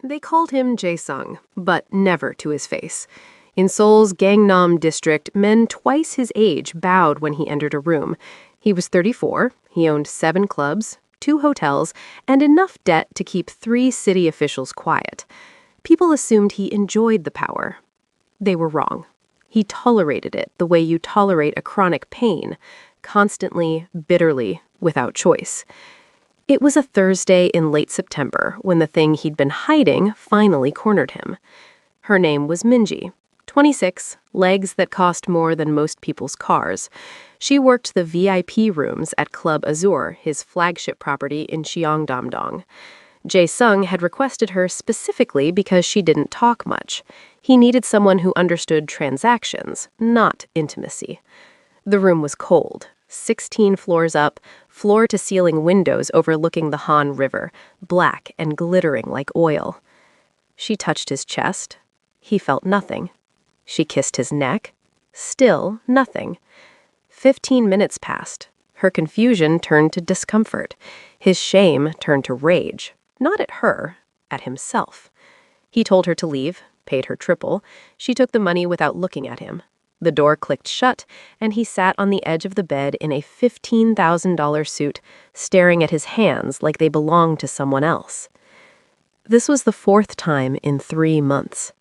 They called him Jae-sung, but never to his face. In Seoul's Gangnam district, men twice his age bowed when he entered a room. He was 34, he owned 7 clubs, 2 hotels, and enough debt to keep 3 city officials quiet. People assumed he enjoyed the power. They were wrong. He tolerated it the way you tolerate a chronic pain, constantly, bitterly, without choice. It was a Thursday in late September when the thing he'd been hiding finally cornered him. Her name was Minji, 26, legs that cost more than most people's cars. She worked the VIP rooms at Club Azur, his flagship property in Cheongdam-dong. Jae-sung had requested her specifically because she didn't talk much. He needed someone who understood transactions, not intimacy. The room was cold. 16 floors up, floor-to-ceiling windows overlooking the Han River, black and glittering like oil. She touched his chest. He felt nothing. She kissed his neck. Still nothing. 15 minutes passed. Her confusion turned to discomfort. His shame turned to rage. Not at her, at himself. He told her to leave, paid her triple. She took the money without looking at him. The door clicked shut, and he sat on the edge of the bed in a $15,000 suit, staring at his hands like they belonged to someone else. This was the 4th time in 3 months.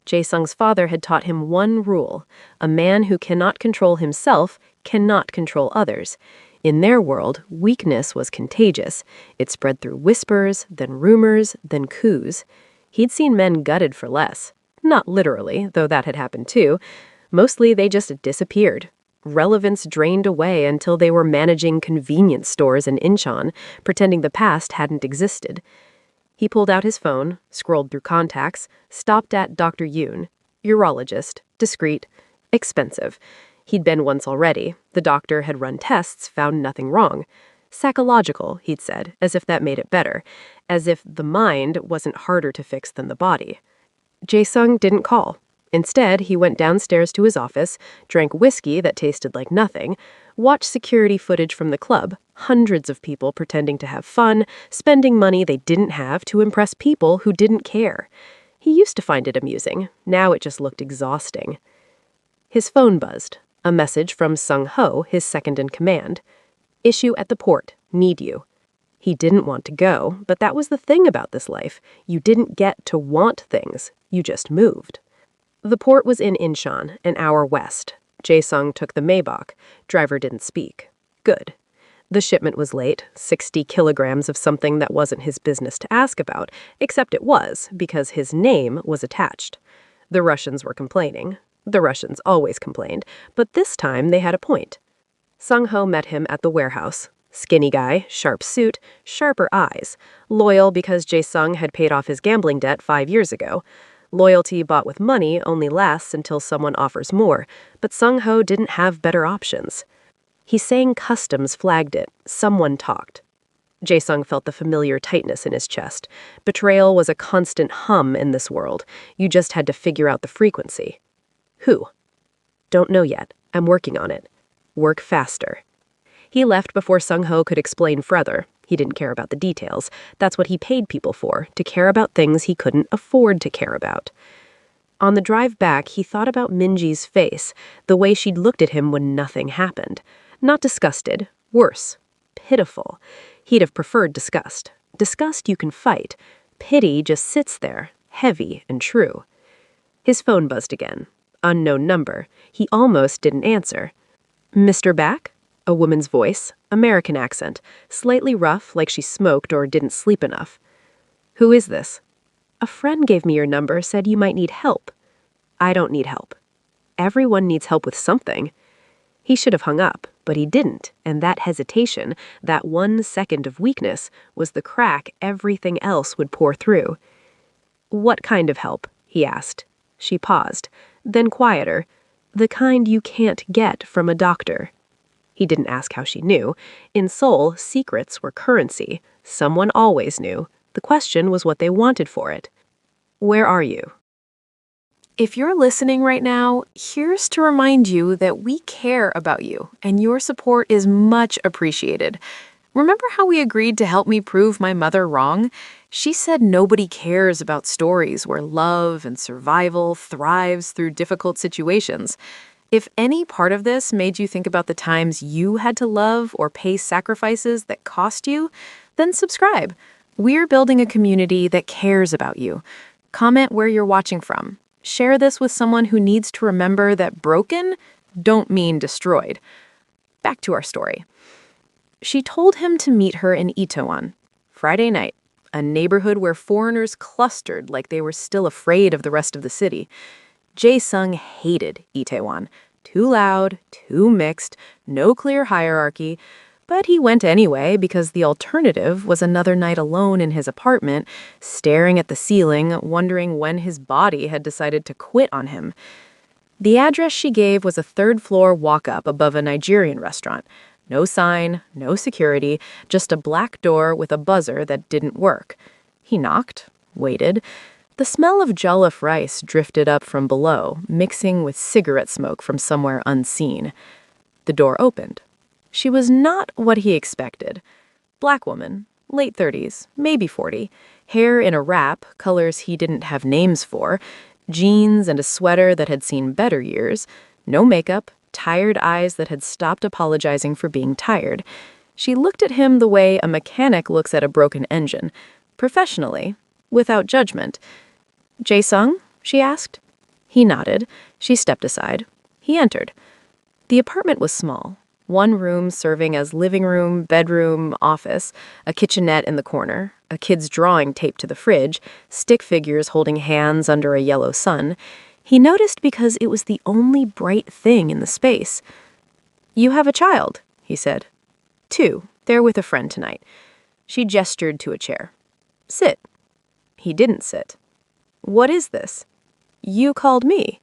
Jae-sung's father had taught him one rule: a man who cannot control himself cannot control others. In their world, weakness was contagious. It spread through whispers, then rumors, then coups. He'd seen men gutted for less. Not literally, though that had happened too. Mostly they just disappeared. Relevance drained away until they were managing convenience stores in Incheon, pretending the past hadn't existed. He pulled out his phone, scrolled through contacts, stopped at Dr. Yoon, urologist, discreet, expensive. He'd been once already. The doctor had run tests, found nothing wrong. Psychological, he'd said, as if that made it better, as if the mind wasn't harder to fix than the body. Jae-sung didn't call. Instead, he went downstairs to his office, drank whiskey that tasted like nothing, watched security footage from the club, hundreds of people pretending to have fun, spending money they didn't have to impress people who didn't care. He used to find it amusing. Now it just looked exhausting. His phone buzzed. A message from Sung-ho, his second-in-command. Issue at the port. Need you. He didn't want to go, but that was the thing about this life. You didn't get to want things. You just moved. The port was in Incheon, an hour west. Jae-sung took the Maybach. Driver didn't speak. Good. The shipment was late, 60 kilograms of something that wasn't his business to ask about, except it was, because his name was attached. The Russians were complaining. The Russians always complained, but this time they had a point. Sung-ho met him at the warehouse. Skinny guy, sharp suit, sharper eyes. Loyal because Jae-sung had paid off his gambling debt 5 years ago. Loyalty bought with money only lasts until someone offers more, but Sung-ho didn't have better options. He sang customs flagged it. Someone talked. Jae-sung felt the familiar tightness in his chest. Betrayal was a constant hum in this world. You just had to figure out the frequency. Who? Don't know yet. I'm working on it. Work faster. He left before Sung-ho could explain further. He didn't care about the details. That's what he paid people for, to care about things he couldn't afford to care about. On the drive back, he thought about Minji's face, the way she'd looked at him when nothing happened. Not disgusted. Worse. Pitiful. He'd have preferred disgust. Disgust you can fight. Pity just sits there, heavy and true. His phone buzzed again. Unknown number. He almost didn't answer. Mr. Back? A woman's voice, American accent, slightly rough like she smoked or didn't sleep enough. Who is this? A friend gave me your number, said you might need help. I don't need help. Everyone needs help with something. He should have hung up, but he didn't, and that hesitation, that 1 second of weakness, was the crack everything else would pour through. What kind of help? He asked. She paused, then quieter. The kind you can't get from a doctor. He didn't ask how she knew. In Seoul, secrets were currency. Someone always knew. The question was what they wanted for it. Where are you? If you're listening right now, here's to remind you that we care about you, and your support is much appreciated. Remember how we agreed to help me prove my mother wrong? She said nobody cares about stories where love and survival thrives through difficult situations. If any part of this made you think about the times you had to love or pay sacrifices that cost you, then subscribe. We're building a community that cares about you. Comment where you're watching from. Share this with someone who needs to remember that broken don't mean destroyed. Back to our story. She told him to meet her in Itaewon, Friday night, a neighborhood where foreigners clustered like they were still afraid of the rest of the city. Jae-sung hated Itaewon. Too loud, too mixed, no clear hierarchy. But he went anyway because the alternative was another night alone in his apartment, staring at the ceiling, wondering when his body had decided to quit on him. The address she gave was a third-floor walk-up above a Nigerian restaurant. No sign, no security, just a black door with a buzzer that didn't work. He knocked, waited. The smell of jollof rice drifted up from below, mixing with cigarette smoke from somewhere unseen. The door opened. She was not what he expected. Black woman, late 30s, maybe 40, hair in a wrap, colors he didn't have names for, jeans and a sweater that had seen better years, no makeup, tired eyes that had stopped apologizing for being tired. She looked at him the way a mechanic looks at a broken engine, professionally, without judgment. "Jae-sung?" she asked. He nodded. She stepped aside. He entered. The apartment was small. One room serving as living room, bedroom, office, a kitchenette in the corner, a kid's drawing taped to the fridge, stick figures holding hands under a yellow sun. He noticed because it was the only bright thing in the space. "You have a child," he said. "2. They're with a friend tonight." She gestured to a chair. "Sit." He didn't sit. "What is this?" "You called me."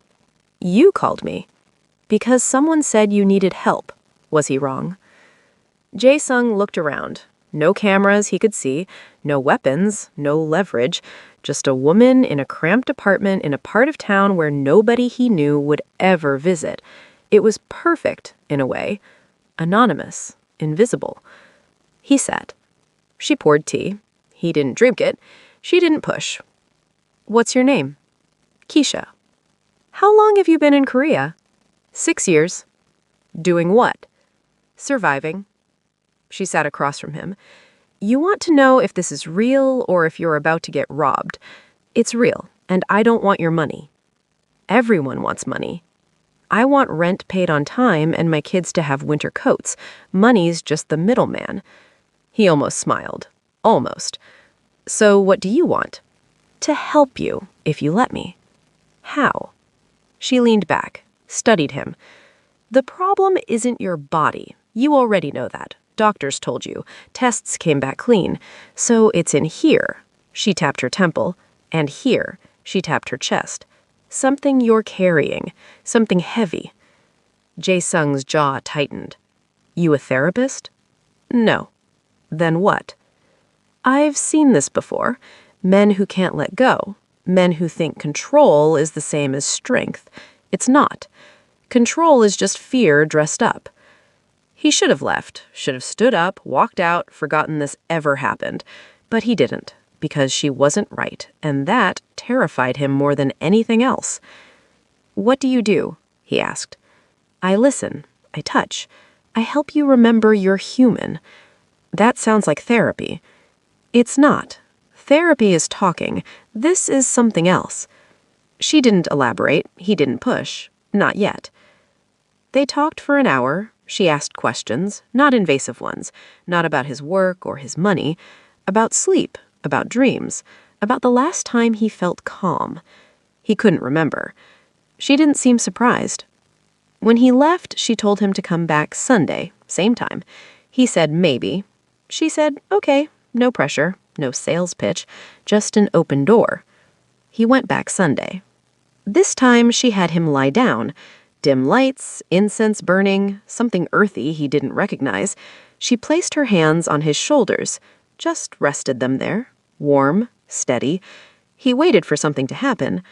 "You called me." "Because someone said you needed help." Was he wrong? Jae-sung looked around. No cameras he could see, no weapons, no leverage, just a woman in a cramped apartment in a part of town where nobody he knew would ever visit. It was perfect, in a way. Anonymous, invisible. He sat. She poured tea. He didn't drink it. She didn't push. "What's your name?" "Keisha." "How long have you been in Korea?" 6 years. "Doing what?" "Surviving." She sat across from him. "You want to know if this is real or if you're about to get robbed. It's real, and I don't want your money." "Everyone wants money." "I want rent paid on time and my kids to have winter coats. Money's just the middleman." He almost smiled. Almost. "So what do you want?" "To help you, if you let me." "How?" She leaned back, studied him. "The problem isn't your body. You already know that. Doctors told you. Tests came back clean. So it's in here." She tapped her temple. "And here." She tapped her chest. "Something you're carrying. Something heavy." Jae-sung's jaw tightened. "You a therapist?" "No." "Then what?" "I've seen this before. Men who can't let go. Men who think control is the same as strength. It's not. Control is just fear dressed up." He should have left, should have stood up, walked out, forgotten this ever happened. But he didn't, because she wasn't right, and that terrified him more than anything else. "What do you do?" he asked. "I listen. I touch. I help you remember you're human." "That sounds like therapy." "It's not. Therapy is talking. This is something else." She didn't elaborate. He didn't push. Not yet. They talked for an hour. She asked questions, not invasive ones, not about his work or his money, about sleep, about dreams, about the last time he felt calm. He couldn't remember. She didn't seem surprised. When he left, she told him to come back Sunday, same time. He said maybe. She said, okay, no pressure, no sales pitch, just an open door. He went back Sunday. This time she had him lie down. Dim lights, incense burning, something earthy he didn't recognize. She placed her hands on his shoulders, just rested them there, warm, steady. He waited for something to happen.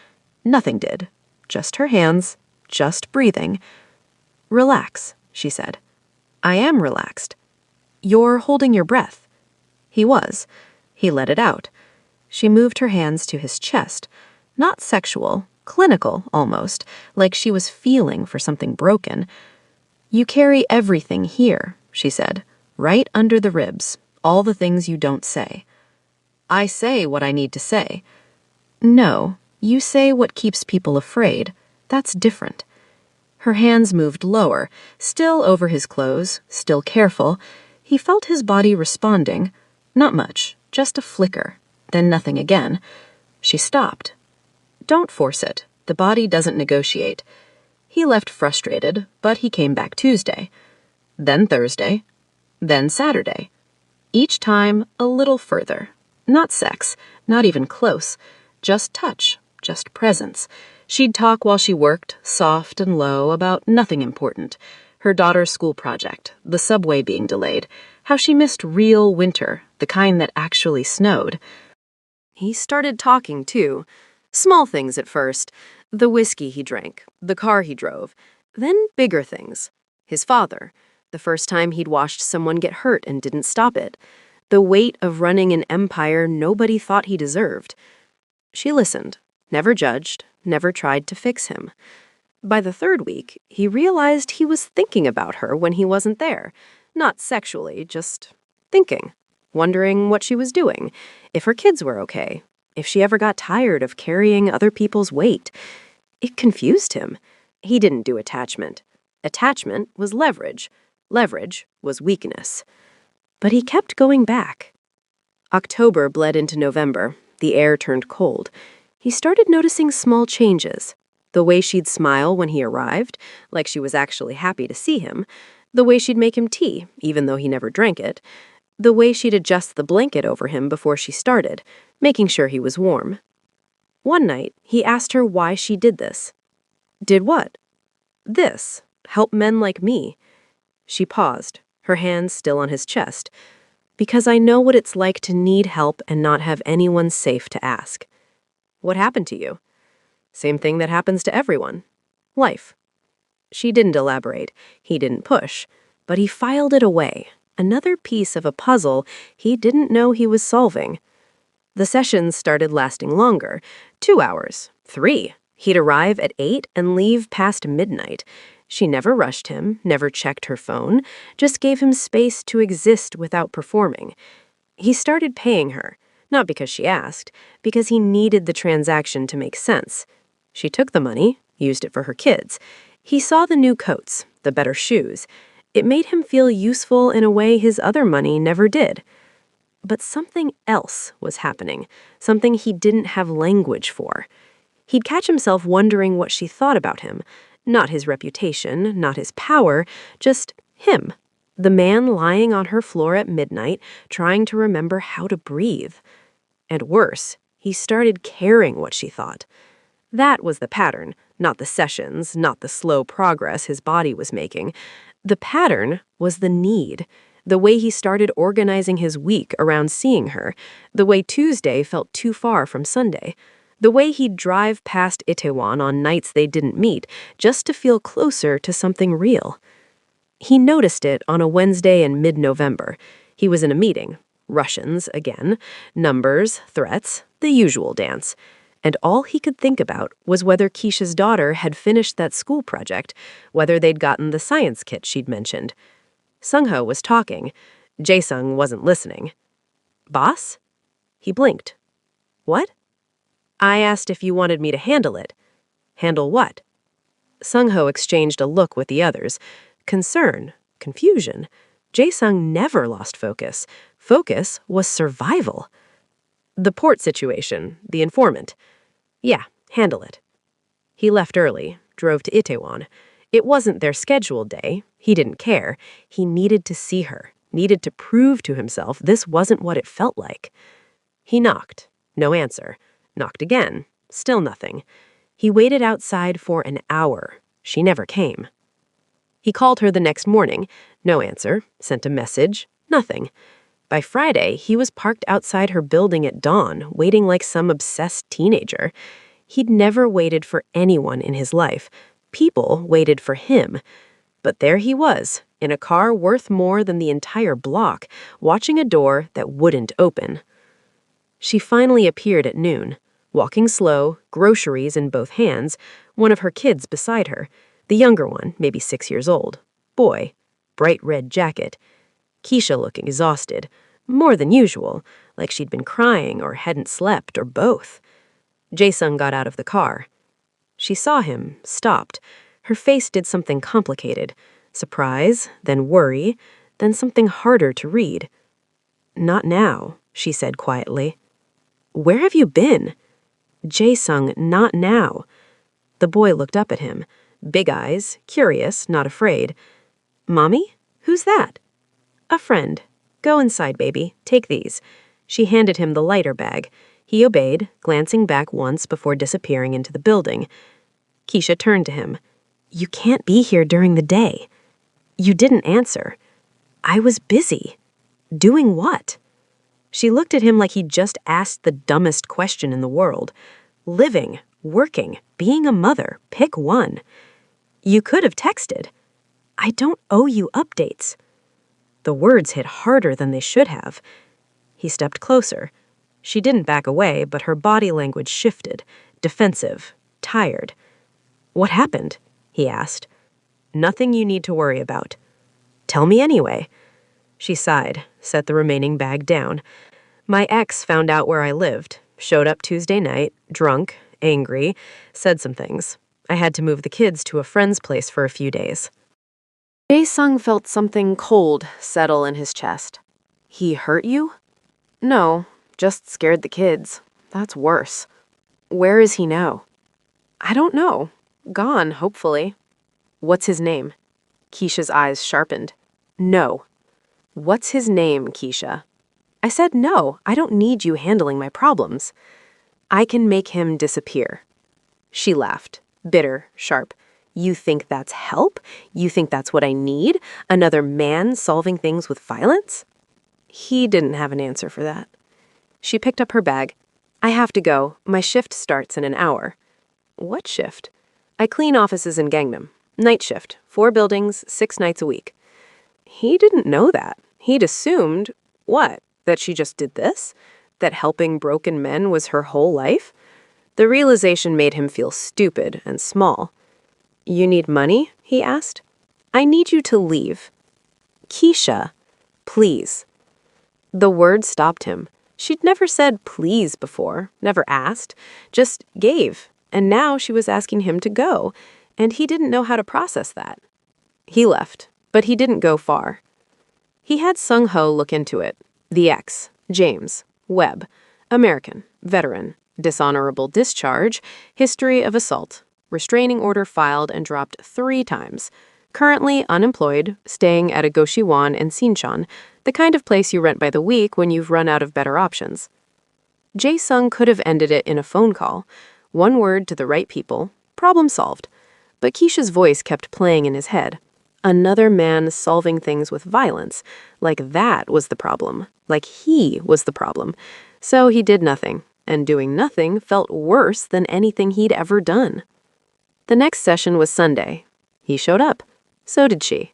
Nothing did. Just her hands, just breathing. "Relax," she said. "I am relaxed." "You're holding your breath." He was. He let it out. She moved her hands to his chest. Not sexual, clinical almost, like she was feeling for something broken. "You carry everything here," she said, "right under the ribs, all the things you don't say." "I say what I need to say." "No, you say what keeps people afraid. That's different." Her hands moved lower, still over his clothes, still careful. He felt his body responding. Not much, just a flicker, then nothing again. She stopped. "Don't force it. The body doesn't negotiate." He left frustrated, but he came back Tuesday. Then Thursday. Then Saturday. Each time a little further. Not sex, not even close. Just touch, just presence. She'd talk while she worked, soft and low, about nothing important. Her daughter's school project, the subway being delayed, how she missed real winter, the kind that actually snowed. He started talking, too. Small things at first. The whiskey he drank, the car he drove. Then bigger things. His father. The first time he'd watched someone get hurt and didn't stop it. The weight of running an empire nobody thought he deserved. She listened, never judged, never tried to fix him. By the third week, he realized he was thinking about her when he wasn't there. Not sexually, just thinking. Wondering what she was doing, if her kids were okay, if she ever got tired of carrying other people's weight. It confused him. He didn't do attachment. Attachment was leverage. Leverage was weakness. But he kept going back. October bled into November. The air turned cold. He started noticing small changes. The way she'd smile when he arrived, like she was actually happy to see him. The way she'd make him tea, even though he never drank it. The way she'd adjust the blanket over him before she started, making sure he was warm. One night, he asked her why she did this. Did what? This. Help men like me. She paused, her hands still on his chest. Because I know what it's like to need help and not have anyone safe to ask. What happened to you? Same thing that happens to everyone. Life. She didn't elaborate. He didn't push. But he filed it away. Another piece of a puzzle he didn't know he was solving. The sessions started lasting longer. 2 hours. 3. He'd arrive at 8 and leave past midnight. She never rushed him, never checked her phone, just gave him space to exist without performing. He started paying her, not because she asked, because he needed the transaction to make sense. She took the money, used it for her kids. He saw the new coats, the better shoes. It made him feel useful in a way his other money never did. But something else was happening, something he didn't have language for. He'd catch himself wondering what she thought about him. Not his reputation, not his power, just him. The man lying on her floor at midnight, trying to remember how to breathe. And worse, he started caring what she thought. That was the pattern, not the sessions, not the slow progress his body was making. The pattern was the need. The way he started organizing his week around seeing her. The way Tuesday felt too far from Sunday. The way he'd drive past Itaewon on nights they didn't meet just to feel closer to something real. He noticed it on a Wednesday in mid-November. He was in a meeting. Russians, again. Numbers, threats, the usual dance. And all he could think about was whether Keisha's daughter had finished that school project, whether they'd gotten the science kit she'd mentioned. Sung-ho was talking. Jae-sung wasn't listening. Boss? He blinked. What? I asked if you wanted me to handle it. Handle what? Sung-ho exchanged a look with the others. Concern, confusion. Jae-sung never lost focus. Focus was survival. The port situation, the informant. Yeah, handle it. He left early, drove to Itaewon. It wasn't their scheduled day. He didn't care. He needed to see her, needed to prove to himself this wasn't what it felt like. He knocked. No answer. Knocked again. Still nothing. He waited outside for an hour. She never came. He called her the next morning. No answer. Sent a message. Nothing. By Friday, he was parked outside her building at dawn, waiting like some obsessed teenager. He'd never waited for anyone in his life. People waited for him. But there he was, in a car worth more than the entire block, watching a door that wouldn't open. She finally appeared at noon, walking slow, groceries in both hands, one of her kids beside her, the younger one, maybe 6 years old. Boy, bright red jacket. Keisha looking exhausted, more than usual, like she'd been crying or hadn't slept or both. Jae-sung got out of the car. She saw him, stopped. Her face did something complicated. Surprise, then worry, then something harder to read. "Not now," she said quietly. "Where have you been?" Jae-sung, not now. The boy looked up at him, big eyes, curious, not afraid. "Mommy? Who's that?" "A friend. Go inside, baby. Take these." She handed him the lighter bag. He obeyed, glancing back once before disappearing into the building. Keisha turned to him. "You can't be here during the day." "You didn't answer." "I was busy." "Doing what?" She looked at him like he'd just asked the dumbest question in the world. "Living, working, being a mother. Pick one." "You could have texted." "I don't owe you updates." The words hit harder than they should have. He stepped closer. She didn't back away, but her body language shifted, defensive, tired. "What happened?" he asked. "Nothing you need to worry about." "Tell me anyway." She sighed, set the remaining bag down. "My ex found out where I lived, showed up Tuesday night, drunk, angry, said some things. I had to move the kids to a friend's place for a few days." Jae-sung felt something cold settle in his chest. "He hurt you?" "No, just scared the kids. That's worse." "Where is he now?" "I don't know. Gone, hopefully." "What's his name?" Keisha's eyes sharpened. "No." "What's his name, Keisha?" "I said no. I don't need you handling my problems." "I can make him disappear." She laughed, bitter, sharp. "You think that's help? You think that's what I need? Another man solving things with violence?" He didn't have an answer for that. She picked up her bag. "I have to go. My shift starts in an hour." "What shift?" "I clean offices in Gangnam. Night shift, 4 buildings, 6 nights a week." He didn't know that. He'd assumed, what, that she just did this? That helping broken men was her whole life? The realization made him feel stupid and small. "You need money?" he asked. "I need you to leave." "Keisha, please." The word stopped him. She'd never said please before, never asked, just gave, and now she was asking him to go, and he didn't know how to process that. He left, but he didn't go far. He had Sung-ho look into it. The ex, James, Webb, American, veteran, dishonorable discharge, history of assault, restraining order filed and dropped 3 times, currently unemployed, staying at a Goshiwon in Sinchon, the kind of place you rent by the week when you've run out of better options. Jae-sung could have ended it in a phone call. One word to the right people, problem solved. But Keisha's voice kept playing in his head. Another man solving things with violence, like that was the problem, like he was the problem. So he did nothing, and doing nothing felt worse than anything he'd ever done. The next session was Sunday. He showed up. So did she.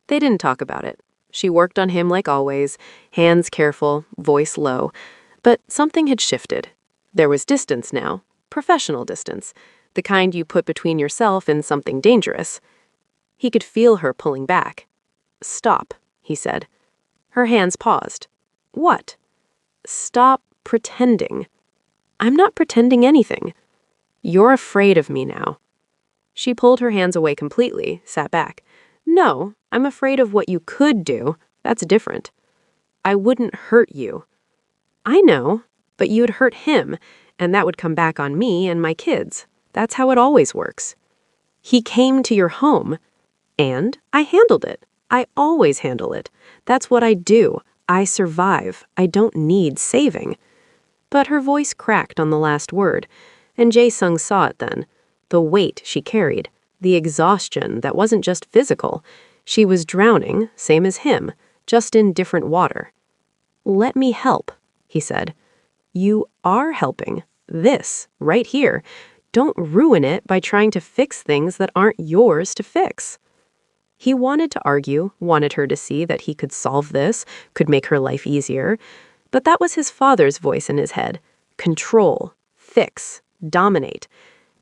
They didn't talk about it. She worked on him like always, hands careful, voice low. But something had shifted. There was distance now, professional distance, the kind you put between yourself and something dangerous. He could feel her pulling back. "Stop," he said. Her hands paused. "What?" "Stop pretending." "I'm not pretending anything." "You're afraid of me now." She pulled her hands away completely, sat back. "No, I'm afraid of what you could do. That's different." "I wouldn't hurt you." "I know, but you'd hurt him, and that would come back on me and my kids. That's how it always works." "He came to your home." "And I handled it. I always handle it. That's what I do. I survive. I don't need saving." But her voice cracked on the last word, and Jae-sung saw it then. The weight she carried, the exhaustion that wasn't just physical. She was drowning, same as him, just in different water. "Let me help," he said. "You are helping. This, right here. Don't ruin it by trying to fix things that aren't yours to fix." He wanted to argue, wanted her to see that he could solve this, could make her life easier. But that was his father's voice in his head. Control, fix, dominate.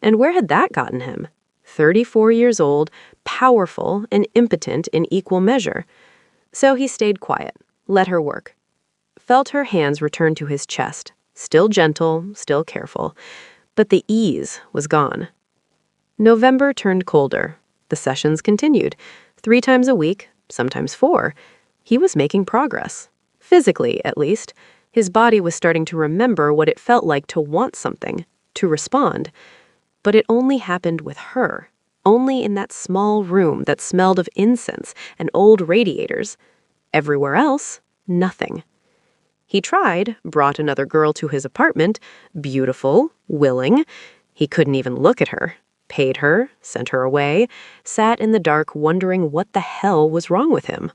And where had that gotten him? 34 years old, powerful and impotent in equal measure. So he stayed quiet, let her work. Felt her hands return to his chest, still gentle, still careful. But the ease was gone. November turned colder. The sessions continued. 3 times a week, sometimes 4. He was making progress. Physically, at least. His body was starting to remember what it felt like to want something, to respond. But it only happened with her. Only in that small room that smelled of incense and old radiators. Everywhere else, nothing. He tried, brought another girl to his apartment, beautiful, willing. He couldn't even look at her. Paid her, sent her away, sat in the dark wondering what the hell was wrong with him.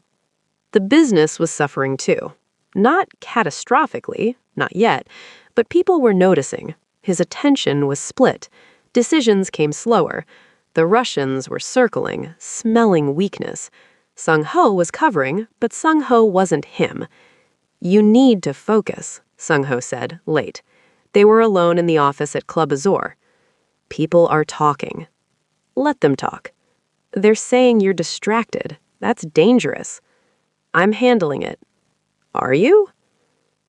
The business was suffering too. Not catastrophically, not yet, but people were noticing. His attention was split. Decisions came slower. The Russians were circling, smelling weakness. Sung-ho was covering, but Sung-ho wasn't him. "You need to focus," Sung-ho said, late. They were alone in the office at Club Azor. "People are talking. Let them talk. They're saying you're distracted. That's dangerous. I'm handling it." "Are you?"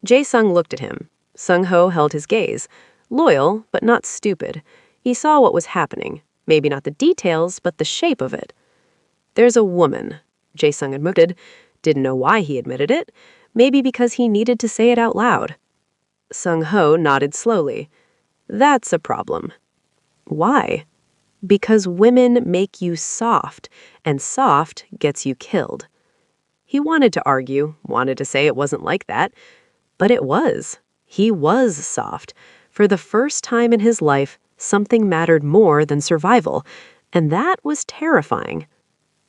Jae-sung looked at him. Sung-ho held his gaze. Loyal, but not stupid. He saw what was happening. Maybe not the details, but the shape of it. "There's a woman," Jae-sung admitted. Didn't know why he admitted it. Maybe because he needed to say it out loud. Sung-ho nodded slowly. "That's a problem." "Why?" "Because women make you soft, and soft gets you killed." He wanted to argue, wanted to say it wasn't like that, but it was. He was soft. For the first time in his life, something mattered more than survival, and that was terrifying.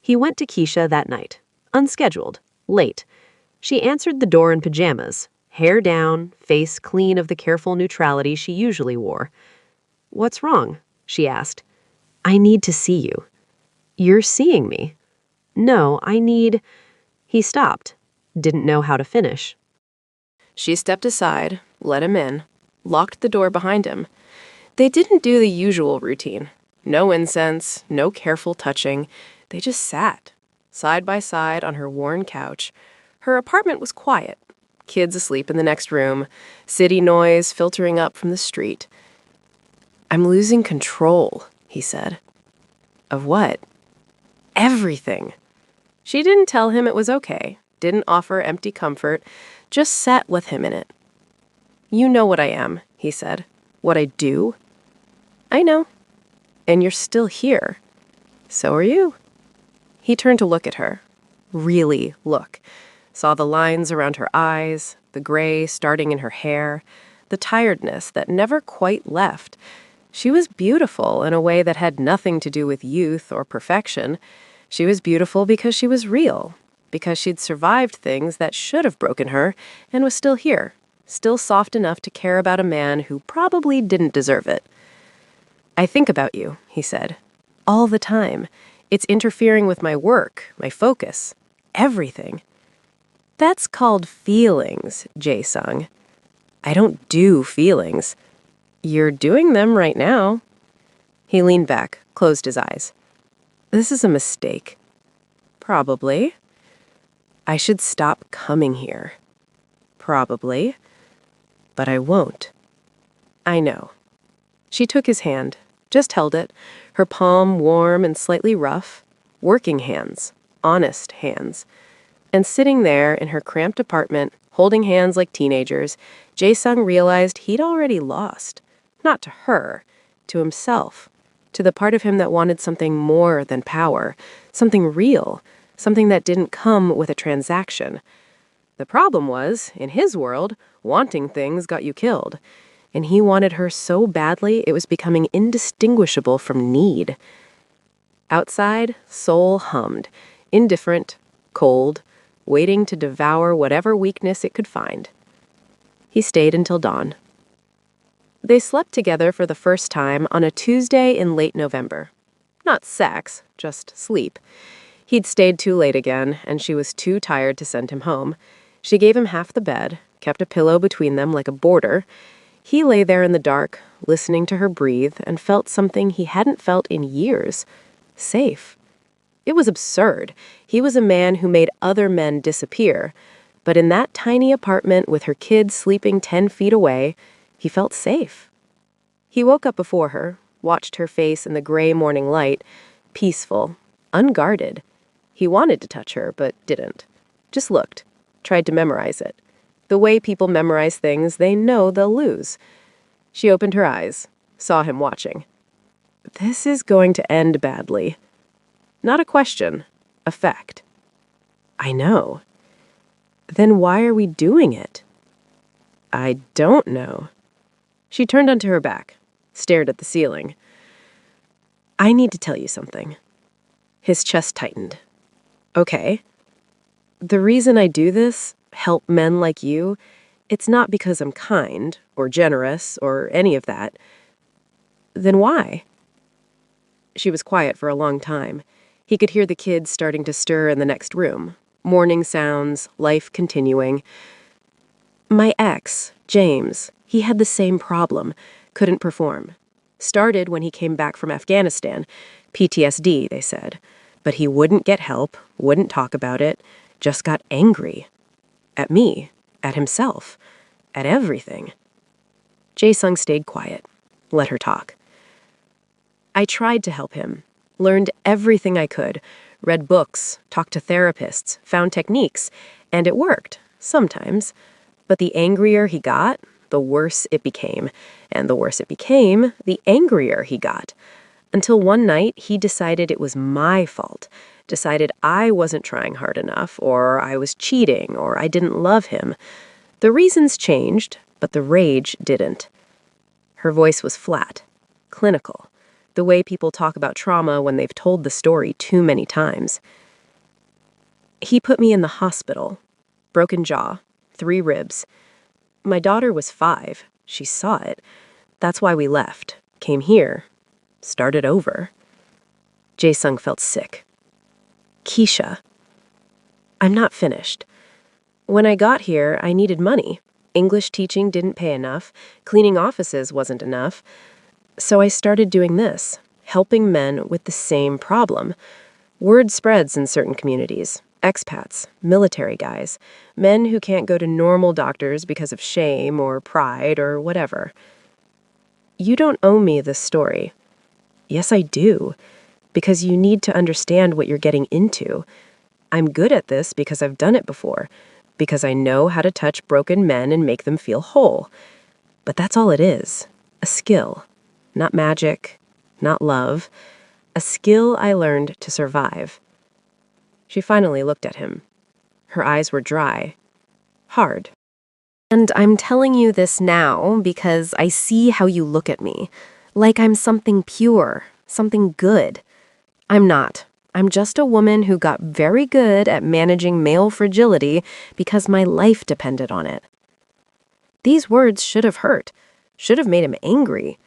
He went to Keisha that night, unscheduled, late. She answered the door in pajamas, hair down, face clean of the careful neutrality she usually wore. "What's wrong?" she asked. "I need to see you." "You're seeing me." "No, I need—" He stopped, didn't know how to finish. She stepped aside, let him in, locked the door behind him. They didn't do the usual routine. No incense, no careful touching. They just sat, side by side on her worn couch. Her apartment was quiet. Kids asleep in the next room, city noise filtering up from the street. "I'm losing control," he said. "Of what?" "Everything." She didn't tell him it was okay, didn't offer empty comfort, just sat with him in it. "You know what I am," he said. "What I do." "I know. And you're still here. So are you." He turned to look at her. Really look. Saw the lines around her eyes, the gray starting in her hair, the tiredness that never quite left. She was beautiful in a way that had nothing to do with youth or perfection. She was beautiful because she was real, because she'd survived things that should have broken her and was still here, still soft enough to care about a man who probably didn't deserve it. "I think about you," he said. "All the time. It's interfering with my work, my focus, everything." "That's called feelings," Jae-sung. "I don't do feelings." "You're doing them right now." He leaned back, closed his eyes. "This is a mistake." "Probably." "I should stop coming here." "Probably." "But I won't." "I know." She took his hand, just held it, her palm warm and slightly rough. Working hands, honest hands. And sitting there in her cramped apartment, holding hands like teenagers, Jae-sung realized he'd already lost. Not to her, to himself, to the part of him that wanted something more than power, something real, something that didn't come with a transaction. The problem was, in his world, wanting things got you killed. And he wanted her so badly it was becoming indistinguishable from need. Outside, Seoul hummed, indifferent, cold, waiting to devour whatever weakness it could find. He stayed until dawn. They slept together for the first time on a Tuesday in late November. Not sex, just sleep. He'd stayed too late again, and she was too tired to send him home. She gave him half the bed, kept a pillow between them like a border. He lay there in the dark, listening to her breathe, and felt something he hadn't felt in years. Safe. It was absurd. He was a man who made other men disappear. But in that tiny apartment with her kids sleeping 10 feet away, he felt safe. He woke up before her, watched her face in the gray morning light, peaceful, unguarded. He wanted to touch her, but didn't. Just looked, tried to memorize it. The way people memorize things they know they'll lose. She opened her eyes, saw him watching. This is going to end badly. Not a question, a fact. I know. Then why are we doing it? I don't know. She turned onto her back, stared at the ceiling. I need to tell you something. His chest tightened. Okay. The reason I do this, help men like you, it's not because I'm kind or generous or any of that. Then why? She was quiet for a long time. He could hear the kids starting to stir in the next room. Morning sounds, life continuing. My ex, James, he had the same problem. Couldn't perform. Started when he came back from Afghanistan. PTSD, they said. But he wouldn't get help, wouldn't talk about it, just got angry. At me, at himself, at everything. Jae-sung stayed quiet, let her talk. I tried to help him, learned everything I could, read books, talked to therapists, found techniques, and it worked, sometimes. But the angrier he got, the worse it became. And the worse it became, the angrier he got. Until one night, he decided it was my fault. Decided I wasn't trying hard enough, or I was cheating, or I didn't love him. The reasons changed, but the rage didn't. Her voice was flat, clinical. The way people talk about trauma when they've told the story too many times. He put me in the hospital. Broken jaw, 3 ribs. My daughter was 5. She saw it. That's why we left. Came here. Started over. Jae-sung felt sick. Keisha. I'm not finished. When I got here, I needed money. English teaching didn't pay enough. Cleaning offices wasn't enough. So I started doing this, helping men with the same problem. Word spreads in certain communities. Expats, military guys, men who can't go to normal doctors because of shame or pride or whatever. You don't owe me this story. Yes, I do, because you need to understand what you're getting into. I'm good at this because I've done it before, because I know how to touch broken men and make them feel whole. But that's all it is, a skill. Not magic, not love. A skill I learned to survive. She finally looked at him. Her eyes were dry. Hard. And I'm telling you this now because I see how you look at me. Like I'm something pure, something good. I'm not. I'm just a woman who got very good at managing male fragility because my life depended on it. These words should have hurt, should have made him angry.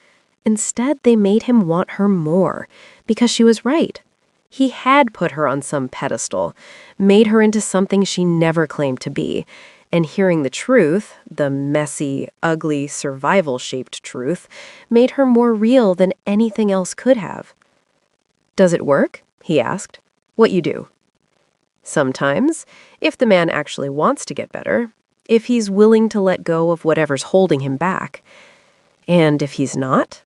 Instead, they made him want her more, because she was right. He had put her on some pedestal, made her into something she never claimed to be, and hearing the truth, the messy, ugly, survival-shaped truth, made her more real than anything else could have. Does it work? He asked. What you do? Sometimes, if the man actually wants to get better, if he's willing to let go of whatever's holding him back. And if he's not,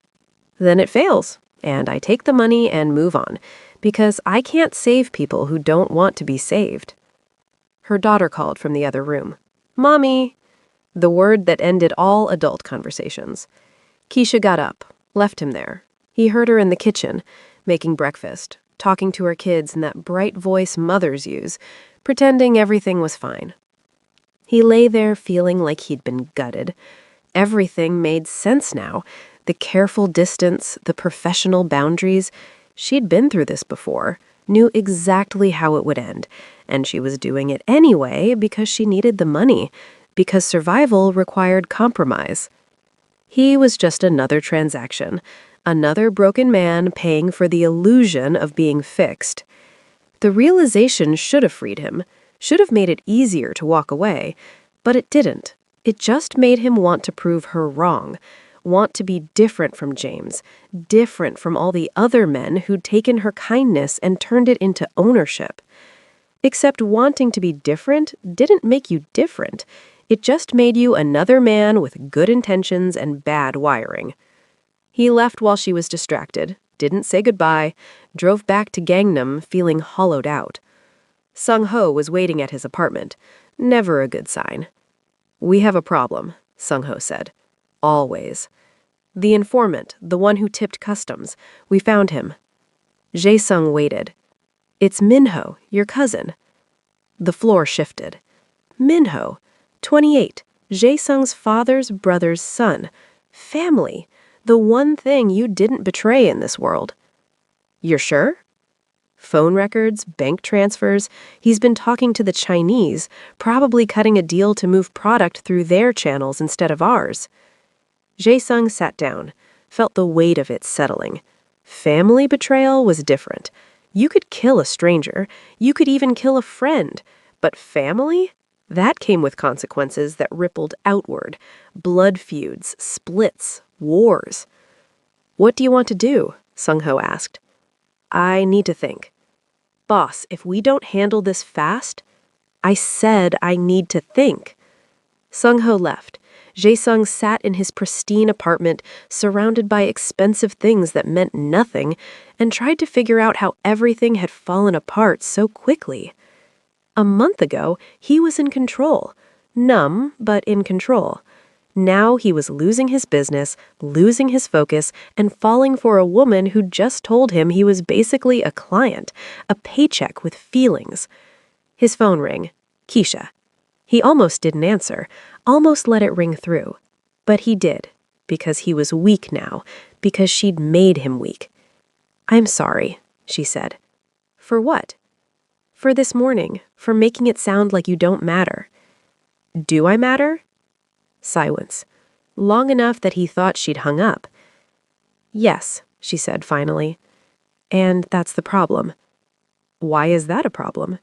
then it fails, and I take the money and move on, because I can't save people who don't want to be saved. Her daughter called from the other room. Mommy! The word that ended all adult conversations. Keisha got up, left him there. He heard her in the kitchen, making breakfast, talking to her kids in that bright voice mothers use, pretending everything was fine. He lay there feeling like he'd been gutted. Everything made sense now. The careful distance, the professional boundaries. She'd been through this before, knew exactly how it would end, and she was doing it anyway because she needed the money, because survival required compromise. He was just another transaction, another broken man paying for the illusion of being fixed. The realization should have freed him, should have made it easier to walk away, but it didn't. It just made him want to prove her wrong, want to be different from James, different from all the other men who'd taken her kindness and turned it into ownership. Except wanting to be different didn't make you different. It just made you another man with good intentions and bad wiring. He left while she was distracted, didn't say goodbye, drove back to Gangnam feeling hollowed out. Sung-ho was waiting at his apartment. Never a good sign. "We have a problem," Sung-ho said. "Always. The informant, the one who tipped customs. We found him." Jae-sung waited. "It's Minho, your cousin." The floor shifted. Minho, 28, Jae-sung's father's brother's son. Family, the one thing you didn't betray in this world. "You're sure?" Phone records, bank transfers. He's been talking to the Chinese, probably cutting a deal to move product through their channels instead of ours. Jae-sung sat down, felt the weight of it settling. Family betrayal was different. You could kill a stranger. You could even kill a friend. But family? That came with consequences that rippled outward. Blood feuds, splits, wars. "What do you want to do?" Sung-ho asked. "I need to think." "Boss, if we don't handle this fast..." "I said I need to think." Sung-ho left. Jae-sung sat in his pristine apartment, surrounded by expensive things that meant nothing, and tried to figure out how everything had fallen apart so quickly. A month ago, he was in control. Numb, but in control. Now he was losing his business, losing his focus, and falling for a woman who just told him he was basically a client, a paycheck with feelings. His phone rang. Keisha. He almost didn't answer, almost let it ring through. But he did, because he was weak now, because she'd made him weak. "I'm sorry," she said. "For what?" "For this morning, for making it sound like you don't matter." "Do I matter?" Silence. Long enough that he thought she'd hung up. "Yes," she said finally. "And that's the problem." "Why is that a problem?"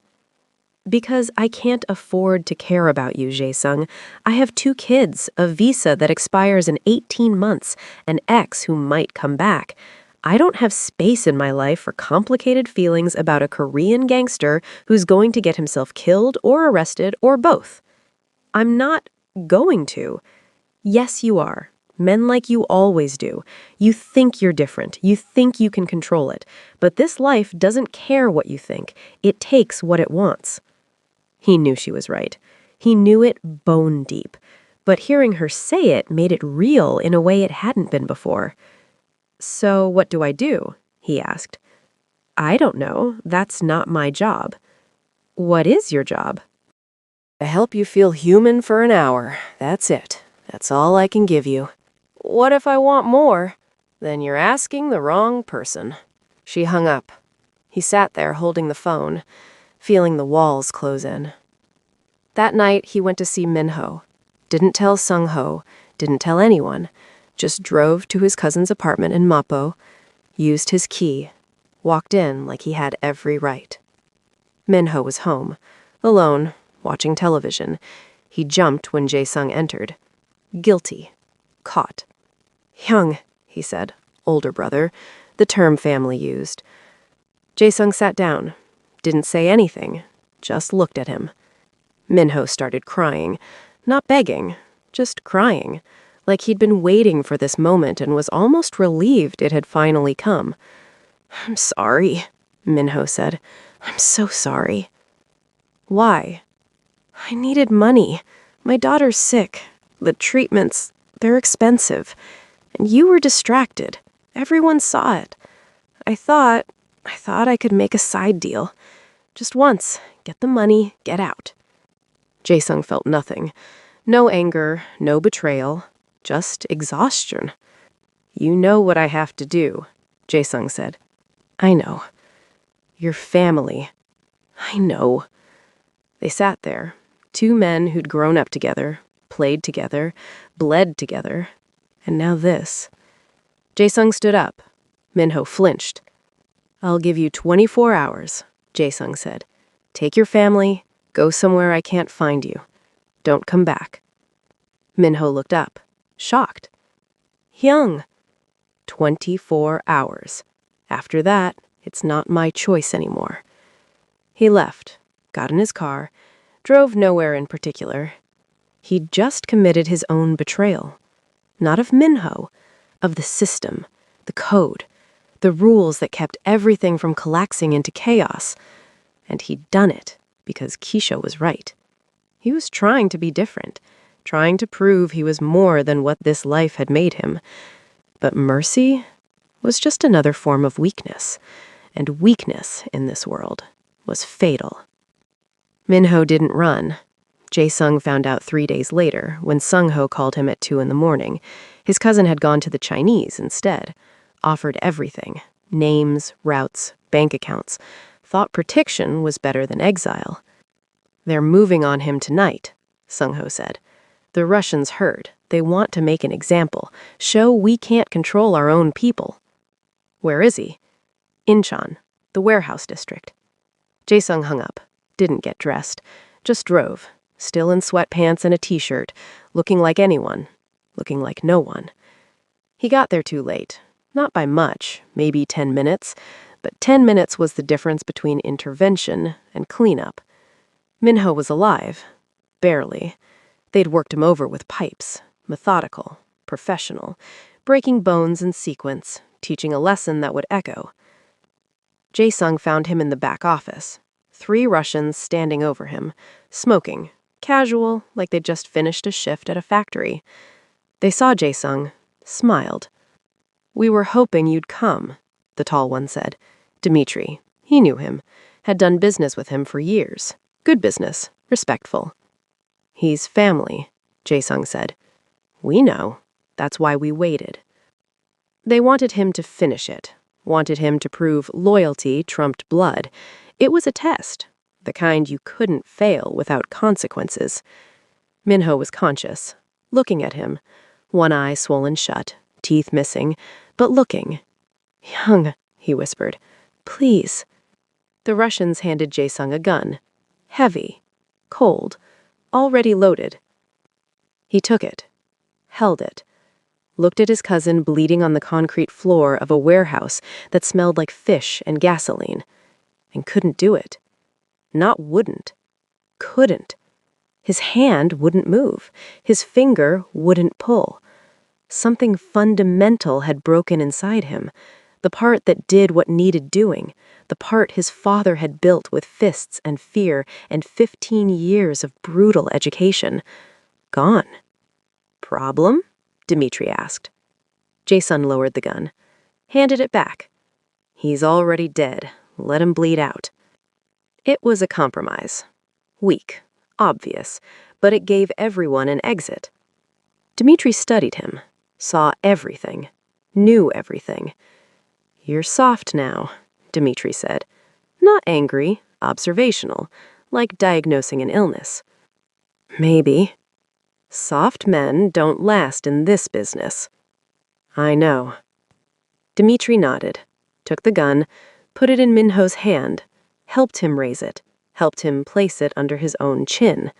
"Because I can't afford to care about you, Jae-sung. I have 2 kids, a visa that expires in 18 months, an ex who might come back. I don't have space in my life for complicated feelings about a Korean gangster who's going to get himself killed or arrested or both." "I'm not going to." "Yes, you are. Men like you always do. You think you're different. You think you can control it. But this life doesn't care what you think. It takes what it wants." He knew she was right. He knew it bone deep. But hearing her say it made it real in a way it hadn't been before. "So what do I do?" he asked. "I don't know. That's not my job." "What is your job?" "To help you feel human for an hour. That's it. That's all I can give you." "What if I want more?" "Then you're asking the wrong person." She hung up. He sat there holding the phone, feeling the walls close in. That night, he went to see Minho. Didn't tell Sung-ho, didn't tell anyone. Just drove to his cousin's apartment in Mapo, used his key, walked in like he had every right. Minho was home, alone, watching television. He jumped when Jae-sung entered. Guilty. Caught. "Hyung," he said, older brother, the term family used. Jae-sung sat down, didn't say anything, just looked at him. Minho started crying, not begging, just crying, like he'd been waiting for this moment and was almost relieved it had finally come. "I'm sorry," Minho said. "I'm so sorry." "Why?" "I needed money. My daughter's sick. The treatments, they're expensive. And you were distracted. Everyone saw it. I thought I could make a side deal. Just once, get the money, get out." Jae-sung felt nothing. No anger, no betrayal, just exhaustion. "You know what I have to do," Jae-sung said. "I know." "Your family." "I know." They sat there, 2 men who'd grown up together, played together, bled together, and now this. Jae-sung stood up. Minho flinched. "I'll give you 24 hours, Jae-sung said. "Take your family, go somewhere I can't find you. Don't come back." Minho looked up, shocked. Hyung. 24 hours. After that, it's not my choice anymore. He left, got in his car, drove nowhere in particular. He'd just committed his own betrayal. Not of Minho, of the system, the code, the rules that kept everything from collapsing into chaos. And he'd done it because Keisha was right. He was trying to be different, trying to prove he was more than what this life had made him. But mercy was just another form of weakness, and weakness in this world was fatal. Minho didn't run. Jae-sung found out 3 days later, when Sung-ho called him at 2 a.m. His cousin had gone to the Chinese instead, offered everything, names, routes, bank accounts, thought protection was better than exile. They're moving on him tonight, Sung-ho said. The Russians heard. They want to make an example, show we can't control our own people. Where is he? Incheon, the warehouse district. Jae-sung hung up, didn't get dressed, just drove, still in sweatpants and a t-shirt, looking like anyone, looking like no one. He got there too late, not by much, maybe 10 minutes, but 10 minutes was the difference between intervention and cleanup. Minho was alive, barely. They'd worked him over with pipes, methodical, professional, breaking bones in sequence, teaching a lesson that would echo. Jae-sung found him in the back office, 3 Russians standing over him, smoking, casual, like they'd just finished a shift at a factory. They saw Jae-sung, smiled. "We were hoping you'd come," the tall one said. Dmitri, he knew him, had done business with him for years. Good business, respectful. "He's family," Jae-sung said. "We know. That's why we waited." They wanted him to finish it, wanted him to prove loyalty trumped blood. It was a test, the kind you couldn't fail without consequences. Minho was conscious, looking at him, one eye swollen shut, teeth missing, but looking. "Hyung," he whispered, "please." The Russians handed Jae-sung a gun. Heavy, cold, already loaded. He took it, held it, looked at his cousin bleeding on the concrete floor of a warehouse that smelled like fish and gasoline, and couldn't do it. Not wouldn't. Couldn't. His hand wouldn't move. His finger wouldn't pull. Something fundamental had broken inside him, the part that did what needed doing, the part his father had built with fists and fear and 15 years of brutal education. Gone. "Problem?" Dmitri asked. Jae-sung lowered the gun, handed it back. "He's already dead. Let him bleed out." It was a compromise. Weak, obvious, but it gave everyone an exit. Dmitri studied him, saw everything, knew everything. "You're soft now," Dmitri said. Not angry, observational, like diagnosing an illness. "Maybe. Soft men don't last in this business." "I know." Dmitri nodded, took the gun, put it in Minho's hand, helped him raise it, helped him place it under his own chin.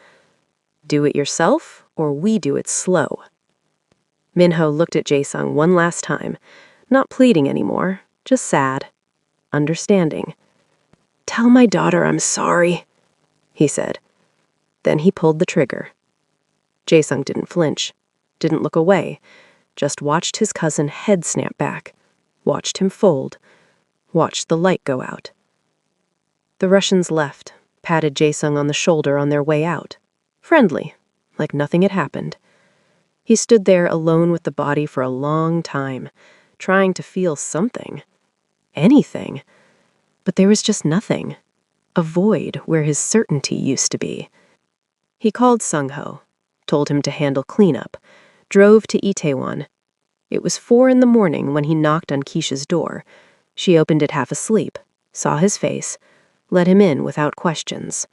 "Do it yourself, or we do it slow." Minho looked at Jae-sung one last time, not pleading anymore, just sad, understanding. "Tell my daughter I'm sorry," he said. Then he pulled the trigger. Jae-sung didn't flinch, didn't look away, just watched his cousin head snap back, watched him fold, watched the light go out. The Russians left, patted Jae-sung on the shoulder on their way out. Friendly, like nothing had happened. He stood there alone with the body for a long time, trying to feel something. Anything. But there was just nothing. A void where his certainty used to be. He called Sung-ho, told him to handle cleanup, drove to Itaewon. It was 4 a.m. when he knocked on Keisha's door. She opened it half asleep, saw his face, let him in without questions.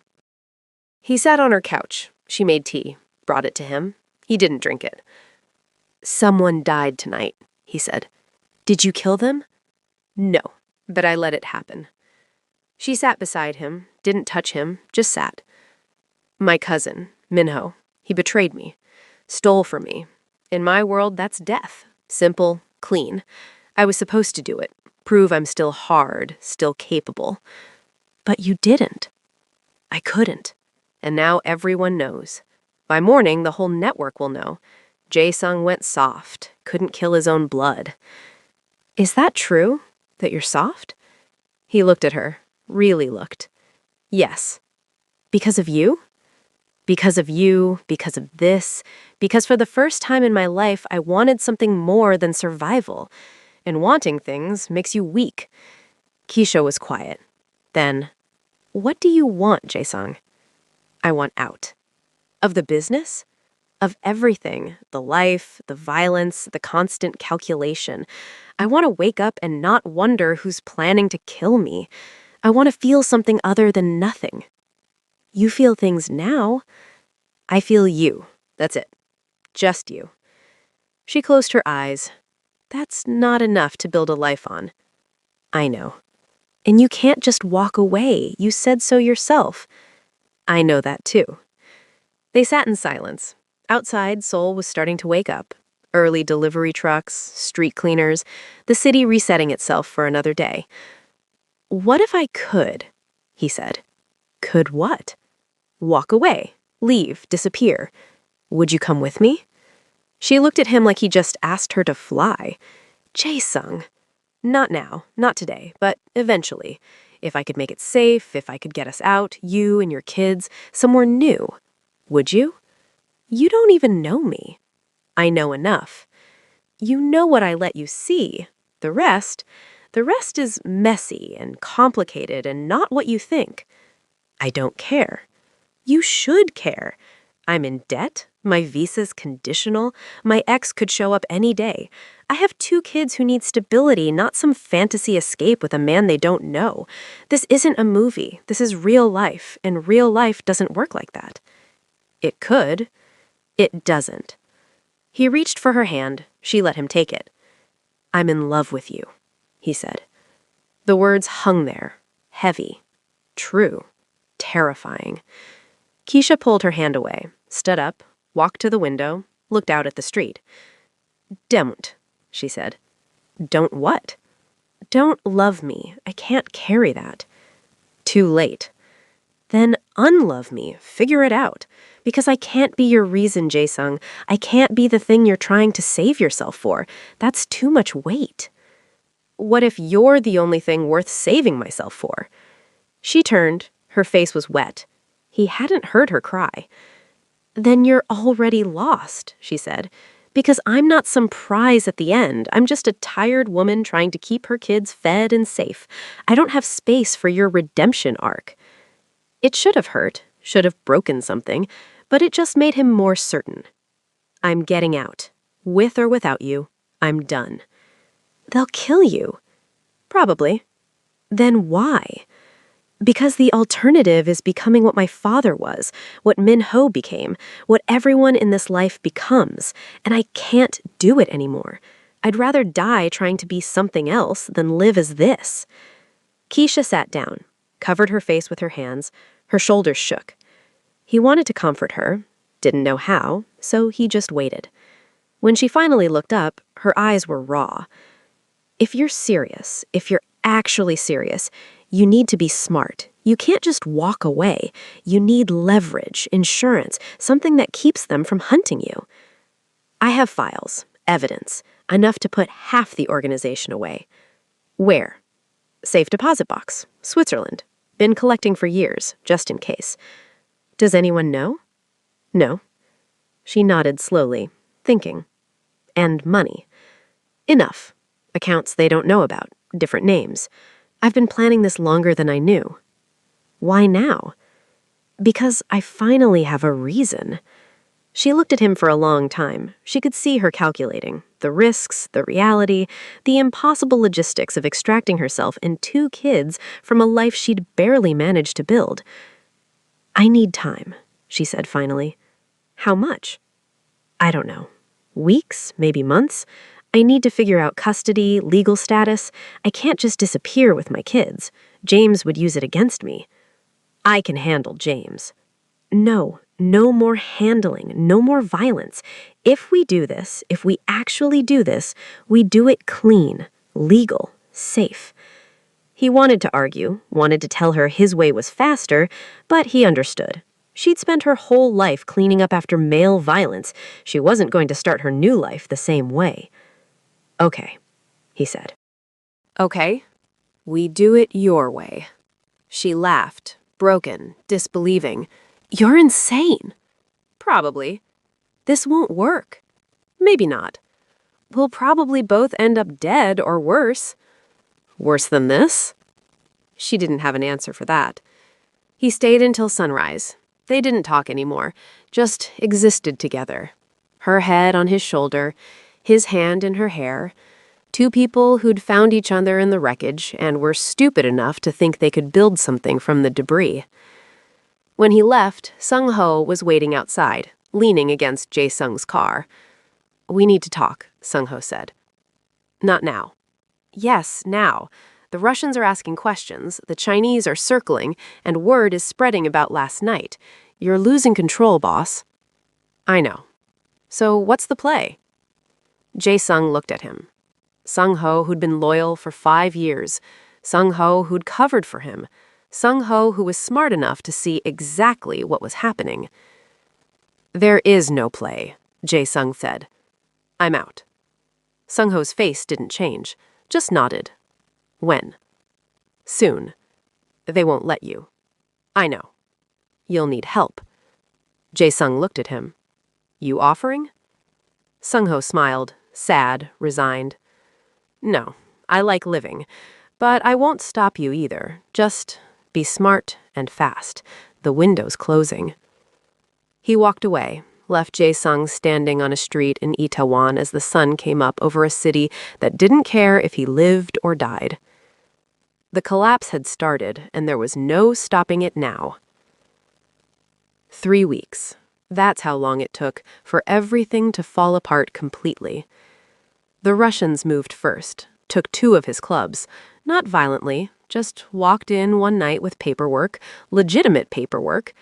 He sat on her couch. She made tea, brought it to him. He didn't drink it. "Someone died tonight," he said. "Did you kill them?" "No, but I let it happen." She sat beside him, didn't touch him, just sat. "My cousin, Minho, he betrayed me. Stole from me. In my world, that's death. Simple, clean. I was supposed to do it. Prove I'm still hard, still capable. But you didn't. I couldn't. And now everyone knows. By morning, the whole network will know. Jae-sung went soft, couldn't kill his own blood. Is that true? That you're soft? He looked at her, really looked. Yes. Because of you? Because of you, because of this, because for the first time in my life, I wanted something more than survival. And wanting things makes you weak. Keisha was quiet. Then, what do you want, Jae-sung? I want out. Of the business? Of everything. The life, the violence, the constant calculation. I want to wake up and not wonder who's planning to kill me. I want to feel something other than nothing. You feel things now. I feel you. That's it. Just you. She closed her eyes. That's not enough to build a life on. I know. And you can't just walk away. You said so yourself. I know that too. They sat in silence. Outside, Seoul was starting to wake up. Early delivery trucks, street cleaners, the city resetting itself for another day. What if I could? He said. Could what? Walk away, leave, disappear. Would you come with me? She looked at him like he just asked her to fly. Jae-sung. Not now, not today, but eventually. If I could make it safe, if I could get us out, you and your kids, somewhere new. Would you? You don't even know me. I know enough. You know what I let you see. The rest is messy and complicated and not what you think. I don't care. You should care. I'm in debt. My visa's conditional. My ex could show up any day. I have 2 kids who need stability, not some fantasy escape with a man they don't know. This isn't a movie. This is real life, and real life doesn't work like that. It could. It doesn't. He reached for her hand. She let him take it. I'm in love with you, he said. The words hung there, heavy, true, terrifying. Keisha pulled her hand away, stood up, walked to the window, looked out at the street. Don't, she said. Don't what? Don't love me. I can't carry that. Too late. Then unlove me. Figure it out. Because I can't be your reason, Jae-sung. I can't be the thing you're trying to save yourself for. That's too much weight. What if you're the only thing worth saving myself for? She turned. Her face was wet. He hadn't heard her cry. Then you're already lost, she said. Because I'm not some prize at the end. I'm just a tired woman trying to keep her kids fed and safe. I don't have space for your redemption arc. It should have hurt, should have broken something, but it just made him more certain. I'm getting out. With or without you, I'm done. They'll kill you. Probably. Then why? Because the alternative is becoming what my father was, what Min-ho became, what everyone in this life becomes, and I can't do it anymore. I'd rather die trying to be something else than live as this. Keisha sat down, covered her face with her hands. Her shoulders shook. He wanted to comfort her, didn't know how, so he just waited. When she finally looked up, her eyes were raw. If you're serious, if you're actually serious, you need to be smart. You can't just walk away. You need leverage, insurance, something that keeps them from hunting you. I have files, evidence, enough to put half the organization away. Where? Safe deposit box, Switzerland. Been collecting for years, just in case. Does anyone know? No. She nodded slowly, thinking. And money. Enough. Accounts they don't know about, different names. I've been planning this longer than I knew. Why now? Because I finally have a reason. She looked at him for a long time. She could see her calculating. The risks, the reality, the impossible logistics of extracting herself and 2 kids from a life she'd barely managed to build. I need time, she said finally. How much? I don't know. Weeks, maybe months. I need to figure out custody, legal status. I can't just disappear with my kids. James would use it against me. I can handle James. No, No more handling, no more violence. If we do this, if we actually do this, we do it clean, legal, safe. He wanted to argue, wanted to tell her his way was faster, but he understood. She'd spent her whole life cleaning up after male violence. She wasn't going to start her new life the same way. Okay, he said. Okay, we do it your way. She laughed, broken, disbelieving. You're insane. Probably. This won't work. Maybe not. We'll probably both end up dead or worse. Worse than this? She didn't have an answer for that. He stayed until sunrise. They didn't talk anymore, just existed together. Her head on his shoulder, his hand in her hair. Two people who'd found each other in the wreckage and were stupid enough to think they could build something from the debris. When he left, Sung-ho was waiting outside, leaning against Jae-sung's car. "We need to talk," Sung-ho said. "Not now." "Yes, now. The Russians are asking questions, the Chinese are circling, and word is spreading about last night. You're losing control, boss." "I know. So what's the play?" Jae-sung looked at him. Sung-ho, who'd been loyal for 5 years. Sung-ho, who'd covered for him. Sung-ho, who was smart enough to see exactly what was happening. "There is no play," Jae-sung said. "I'm out." Sung-ho's face didn't change, just nodded. "When?" "Soon. They won't let you." "I know. You'll need help." Jae-sung looked at him. "You offering?" Sung-ho smiled, sad, resigned. "No, I like living, but I won't stop you either. Just be smart and fast. The window's closing." He walked away, left Jae-sung standing on a street in Itaewon as the sun came up over a city that didn't care if he lived or died. The collapse had started, and there was no stopping it now. 3 weeks. That's how long it took for everything to fall apart completely. The Russians moved first, took 2 of his clubs, not violently, just walked in one night with paperwork, legitimate paperwork.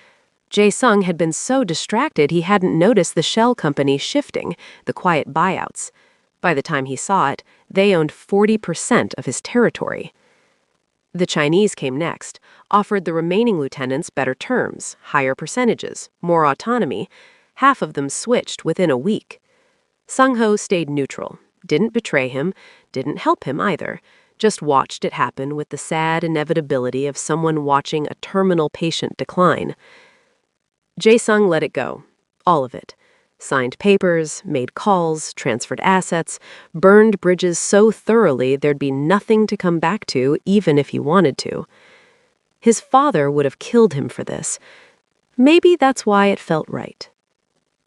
Jae-sung had been so distracted he hadn't noticed the shell company shifting, the quiet buyouts. By the time he saw it, they owned 40% of his territory. The Chinese came next, offered the remaining lieutenants better terms, higher percentages, more autonomy. Half of them switched within a week. Sung-ho stayed neutral, didn't betray him, didn't help him either, just watched it happen with the sad inevitability of someone watching a terminal patient decline. Jae-sung let it go, all of it. Signed papers, made calls, transferred assets, burned bridges so thoroughly there'd be nothing to come back to even if he wanted to. His father would have killed him for this. Maybe that's why it felt right.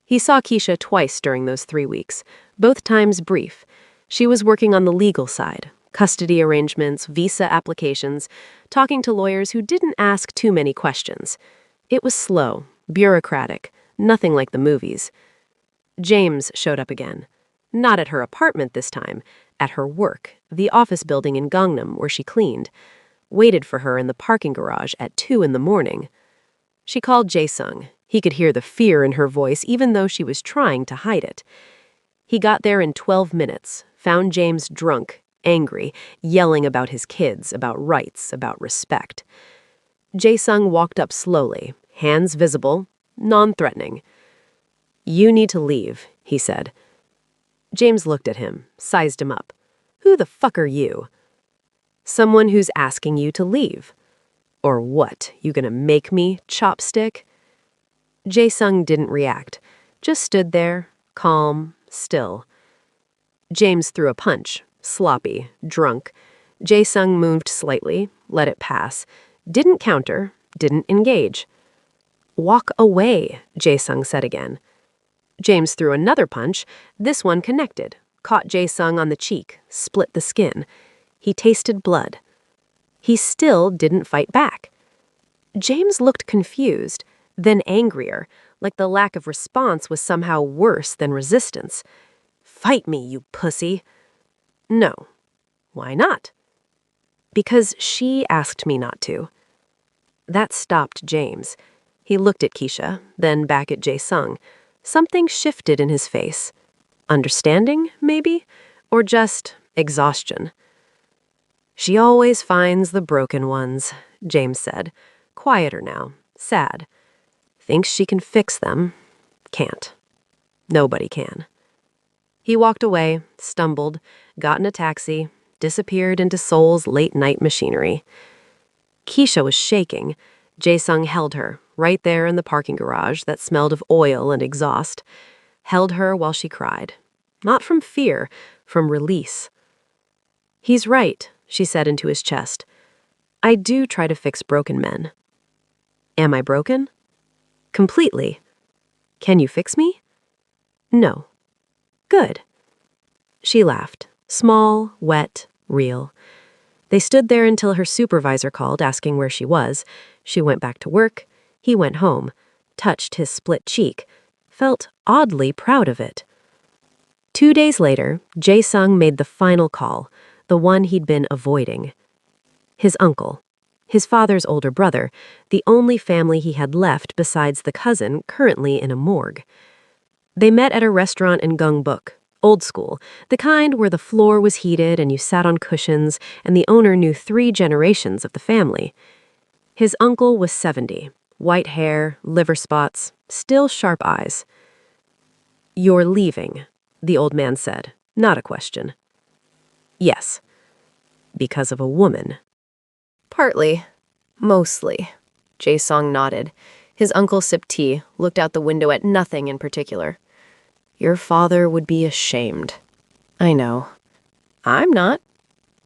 He saw Keisha twice during those 3 weeks, both times brief. She was working on the legal side, custody arrangements, visa applications, talking to lawyers who didn't ask too many questions. It was slow, bureaucratic, nothing like the movies. James showed up again. Not at her apartment this time, at her work, the office building in Gangnam where she cleaned. Waited for her in the parking garage at 2 in the morning. She called Jae-sung. He could hear the fear in her voice even though she was trying to hide it. He got there in 12 minutes, found James drunk, angry, yelling about his kids, about rights, about respect. Jae-sung walked up slowly, hands visible, non-threatening. "You need to leave," he said. James looked at him, sized him up. "Who the fuck are you?" "Someone who's asking you to leave." "Or what, you gonna make me, chopstick?" Jae-sung didn't react, just stood there, calm, still. James threw a punch, sloppy, drunk. Jae-sung moved slightly, let it pass. Didn't counter, didn't engage. "Walk away," Jae-sung said again. James threw another punch. This one connected, caught Jae-sung on the cheek, split the skin. He tasted blood. He still didn't fight back. James looked confused, then angrier, like the lack of response was somehow worse than resistance. "Fight me, you pussy." "No." "Why not?" "Because she asked me not to." That stopped James. He looked at Keisha, then back at Jae-sung. Something shifted in his face. Understanding, maybe? Or just exhaustion? "She always finds the broken ones," James said. Quieter now, sad. "Thinks she can fix them. Can't. Nobody can." He walked away, stumbled, got in a taxi, disappeared into Seoul's late-night machinery. Keisha was shaking. Jae-sung held her, right there in the parking garage that smelled of oil and exhaust. Held her while she cried. Not from fear, from release. "He's right," she said into his chest. "I do try to fix broken men." "Am I broken?" "Completely." "Can you fix me?" "No." "Good." She laughed. Small, wet, real. They stood there until her supervisor called asking where she was. She went back to work. He went home, touched his split cheek, felt oddly proud of it. 2 days later, Jae-sung made the final call, the one he'd been avoiding. His uncle, his father's older brother, the only family he had left besides the cousin currently in a morgue. They met at a restaurant in Gungbuk, old school, the kind where the floor was heated and you sat on cushions and the owner knew 3 generations of the family. His uncle was 70, white hair, liver spots, still sharp eyes. "You're leaving," the old man said, not a question. "Yes." "Because of a woman?" Partly. Mostly. Jae-sung nodded. His uncle sipped tea, looked out the window at nothing in particular. "Your father would be ashamed." "I know." "I'm not."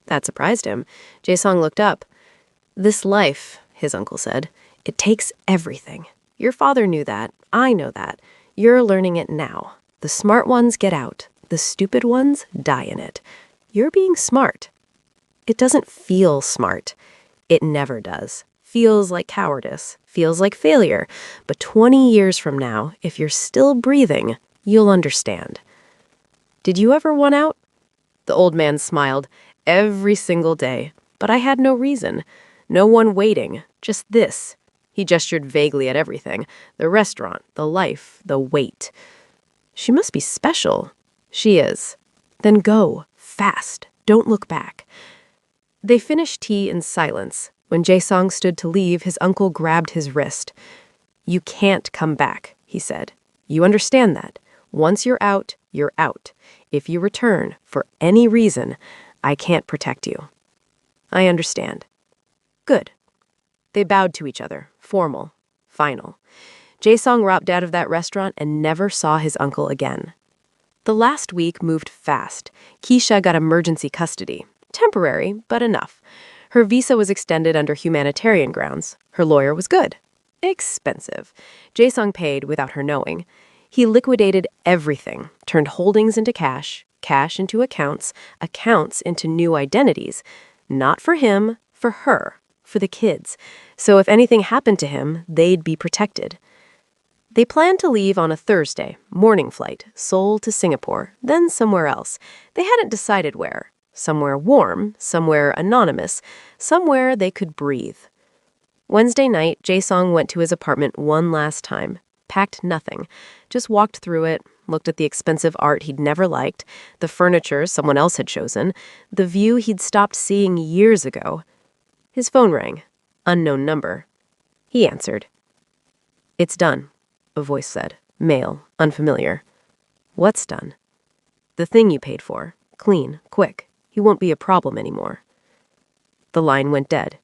That surprised him. Jae-sung looked up. "This life," his uncle said, "it takes everything. Your father knew that. I know that. You're learning it now. The smart ones get out. The stupid ones die in it. You're being smart. It doesn't feel smart. It never does. Feels like cowardice. Feels like failure. But 20 years from now, if you're still breathing, you'll understand." "Did you ever want out?" The old man smiled. "Every single day. But I had no reason. No one waiting. Just this." He gestured vaguely at everything. The restaurant, the life, the wait. "She must be special." "She is." "Then go. Fast. Don't look back." They finished tea in silence. When Jae-sung stood to leave, his uncle grabbed his wrist. "You can't come back," he said. "You understand that? Once you're out, you're out. If you return, for any reason, I can't protect you." "I understand." "Good." They bowed to each other, formal, final. Jae-sung wrapped out of that restaurant and never saw his uncle again. The last week moved fast. Keisha got emergency custody. Temporary, but enough. Her visa was extended under humanitarian grounds. Her lawyer was good. Expensive. Jae-sung paid without her knowing. He liquidated everything, turned holdings into cash, cash into accounts, accounts into new identities. Not for him, for her, for the kids. So if anything happened to him, they'd be protected. They planned to leave on a Thursday, morning flight, Seoul to Singapore, then somewhere else. They hadn't decided where. Somewhere warm, somewhere anonymous, somewhere they could breathe. Wednesday night, Jae-sung went to his apartment one last time. Packed nothing. Just walked through it, looked at the expensive art he'd never liked, the furniture someone else had chosen, the view he'd stopped seeing years ago. His phone rang. Unknown number. He answered. "It's done," a voice said. Male, unfamiliar. "What's done?" "The thing you paid for. Clean, quick. He won't be a problem anymore." The line went dead.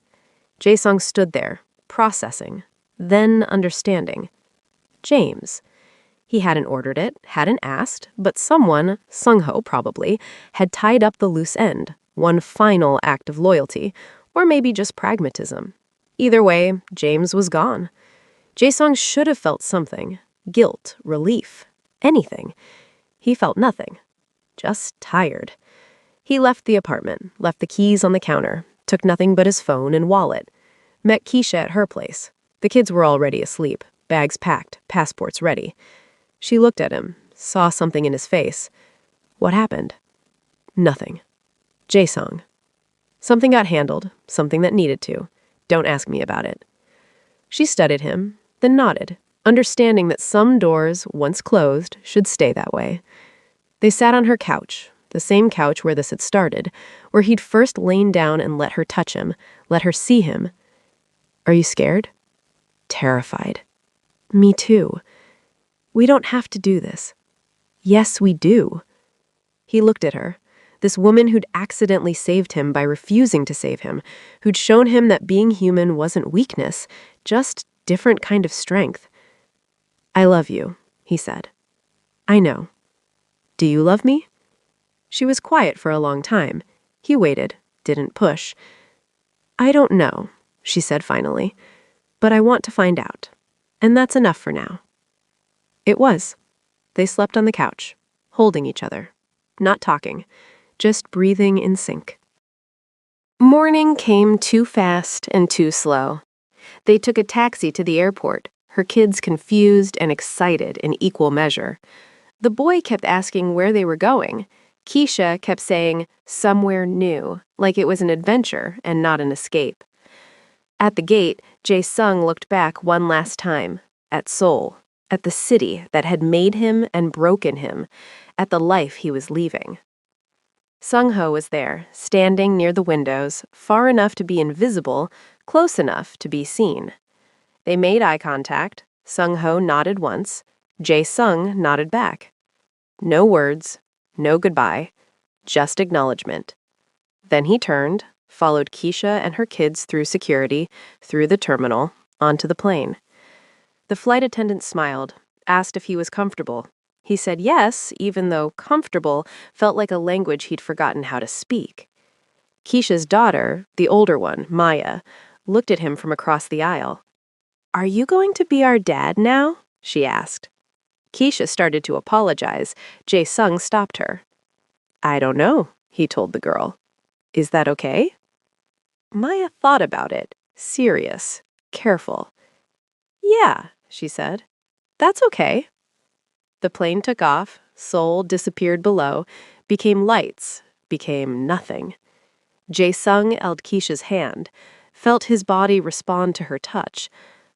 Jae-sung stood there, processing, then understanding. James. He hadn't ordered it, hadn't asked, but someone, Sung-ho probably, had tied up the loose end, one final act of loyalty, or maybe just pragmatism. Either way, James was gone. Jae-sung should have felt something. Guilt, relief, anything. He felt nothing. Just tired. He left the apartment, left the keys on the counter, took nothing but his phone and wallet. Met Keisha at her place. The kids were already asleep, bags packed, passports ready. She looked at him, saw something in his face. What happened? Nothing. Jae-sung. Something got handled, something that needed to. Don't ask me about it. She studied him, then nodded, understanding that some doors, once closed, should stay that way. They sat on her couch, the same couch where this had started, where he'd first lain down and let her touch him, let her see him. "Are you scared?" "Terrified." "Me too." "We don't have to do this." "Yes, we do." He looked at her, this woman who'd accidentally saved him by refusing to save him, who'd shown him that being human wasn't weakness, just different kind of strength. "I love you," he said. "I know. Do you love me?" She was quiet for a long time. He waited, didn't push. "I don't know," she said finally, "but I want to find out. And that's enough for now." It was. They slept on the couch, holding each other, not talking, just breathing in sync. Morning came too fast and too slow. They took a taxi to the airport, her kids confused and excited in equal measure. The boy kept asking where they were going. Keisha kept saying, "somewhere new," like it was an adventure and not an escape. At the gate, Jae-sung looked back one last time, at Seoul, at the city that had made him and broken him, at the life he was leaving. Sung-ho was there, standing near the windows, far enough to be invisible, close enough to be seen. They made eye contact. Sung-ho nodded once. Jae-sung nodded back. No words, no goodbye, just acknowledgement. Then he turned, followed Keisha and her kids through security, through the terminal, onto the plane. The flight attendant smiled, asked if he was comfortable. He said yes, even though comfortable felt like a language he'd forgotten how to speak. Keisha's daughter, the older one, Maya, looked at him from across the aisle. "Are you going to be our dad now?" she asked. Keisha started to apologize. Jae-sung stopped her. "I don't know," he told the girl. "Is that okay?" Maya thought about it, serious, careful. "Yeah," she said. "That's okay." The plane took off, Seoul disappeared below, became lights, became nothing. Jae-sung held Keisha's hand, felt his body respond to her touch.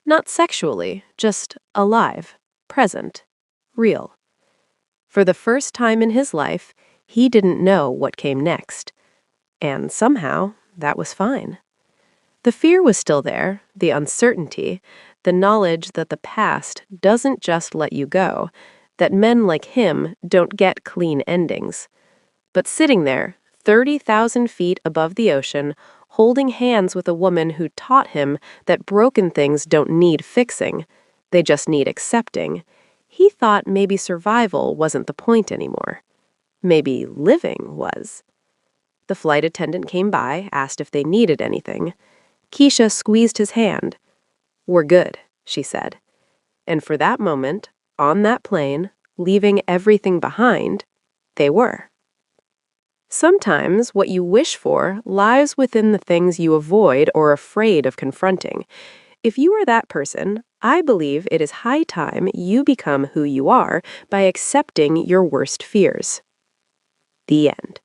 Not sexually, just alive, present, real. For the first time in his life, he didn't know what came next. And somehow, that was fine. The fear was still there, the uncertainty, the knowledge that the past doesn't just let you go, that men like him don't get clean endings. But sitting there, 30,000 feet above the ocean, holding hands with a woman who taught him that broken things don't need fixing, they just need accepting, he thought maybe survival wasn't the point anymore. Maybe living was. The flight attendant came by, asked if they needed anything. Keisha squeezed his hand. "We're good," she said. And for that moment, on that plane, leaving everything behind, they were. Sometimes what you wish for lies within the things you avoid or are afraid of confronting. If you are that person, I believe it is high time you become who you are by accepting your worst fears. The end.